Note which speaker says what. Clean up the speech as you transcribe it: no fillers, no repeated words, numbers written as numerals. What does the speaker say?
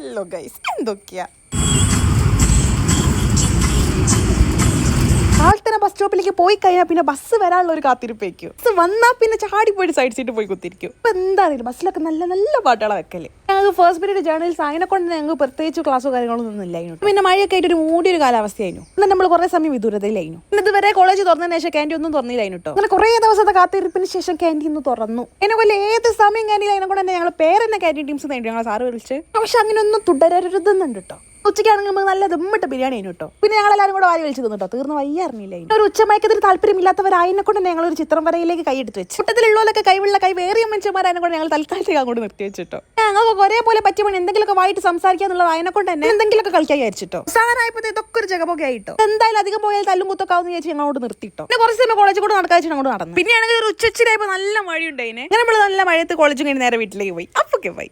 Speaker 1: Hello guys, എന്തൊക്കെയാ ആൾത്തന്നെ bus സ്റ്റോപ്പിലേക്ക് പോയി കഴിഞ്ഞാൽ പിന്നെ ബസ് വരാനുള്ള ഒരു കാത്തിരിപ്പേക്കും. ബസ് വന്നാൽ പിന്നെ ചാടി പോയി സൈഡ് സീറ്റ് പോയി കുത്തിരിക്കും. ഇപ്പൊ എന്താണെങ്കിലും ബസ്സിലൊക്കെ നല്ല നല്ല പാട്ടുകളെ വെക്കല്. ഞങ്ങൾക്ക് ഫസ്റ്റ് പീരീഡ് ജേർണൽസ് അതിനെ കൊണ്ട് ഞങ്ങൾക്ക് പ്രത്യേകിച്ച് ക്ലാസ്സോ കാര്യങ്ങളൊന്നും ഇല്ലായിരുന്നു. പിന്നെ മഴയൊക്കെ ആയിട്ട് ഒരു മൂടിയൊരു കാലാവസ്ഥയായിരുന്നു. എന്നാൽ നമ്മൾ കുറെ സമയം വിദൂരതയിലായിരുന്നു. പിന്നെ ഇതുവരെ കോളേജ് തുറന്നതിന് ശേഷം ക്യാൻറ്റീൻ ഒന്നും തുറന്നില്ലായിരുന്നു കേട്ടോ. അങ്ങനെ കുറെ ദിവസത്തെ കാത്തിരിപ്പിന് ശേഷം ക്യാൻറ്റീൻ തുറന്നു. എന്നെ പോലെ ഏത് സമയം ക്യാൻറ്റീൻ അതിനെ കൊണ്ട് തന്നെ ഞങ്ങൾ പേരെന്നെ ക്യാൻറ്റീൻ ടീംസ് നേടി ഞങ്ങൾ സാറ് വിളിച്ച്. പക്ഷെ അങ്ങനെ ഒന്നും തുടരരുതെന്നുണ്ട് കേട്ടോ. ഉച്ചയ്ക്കാണെങ്കിൽ നമുക്ക് നല്ല ദമ്മിട്ട ബിരിയാണി ആയിരുന്നു കേട്ടോ. പിന്നെ ഞങ്ങളെല്ലാവരും കൂടെ വാരി വലിച്ചു തന്നിട്ടോ. തീർന്ന് വയ്യാറില്ല. ഒരു ഉച്ചമയക്കത്തിന് താല്പര്യമില്ലാത്തവരായതിനെ കൊണ്ട് ഞങ്ങൾ ഒരു ചിത്രം വരയിലേക്ക് കൈയെടുത്ത് വെച്ചു. കൂട്ടത്തിലുള്ളവരൊക്കെ കൈവുള്ള കൈ വേറിയ മനുഷ്യന്മാരെ കൊണ്ട് ഞങ്ങൾ തൽക്കാലത്തേക്ക് അങ്ങോട്ട് നിർത്തി വെച്ചിട്ടോ. ഞങ്ങൾക്ക് ഒരേപോലെ പറ്റിയ പണി എന്തെങ്കിലുമൊക്കെ വായിട്ട് സംസാരിക്കാന്നുള്ളത് അതിനെ കൊണ്ട് തന്നെ എന്തെങ്കിലുമൊക്കെ കളിക്കാൻ വിചാരിച്ചിട്ടോ. സാറായപ്പോൾ ഇതൊക്കെ ഒരു ജഗമൊക്കെ ആയിട്ടോ. എന്തായാലും അധികം പോയാൽ തല്ലും കുത്തൊക്കെ വിചാരിച്ച് ഞങ്ങളോട് നിർത്തിട്ടോ. പിന്നെ കുറച്ച് സമയം കോളേജ് കൂടെ നടക്കാൻ അങ്ങോട്ട് നടന്നു. പിന്നെയാണെങ്കിൽ ഒരു ഉച്ചച്ചിലായപ്പോൾ നല്ല മഴയുണ്ടായിനെ. അങ്ങനെ നമ്മൾ നല്ല മഴയത്ത് കോളേജ് കഴിഞ്ഞ് നേരെ വീട്ടിലേക്ക് പോയി. അപ്പൊക്കെ പോയി.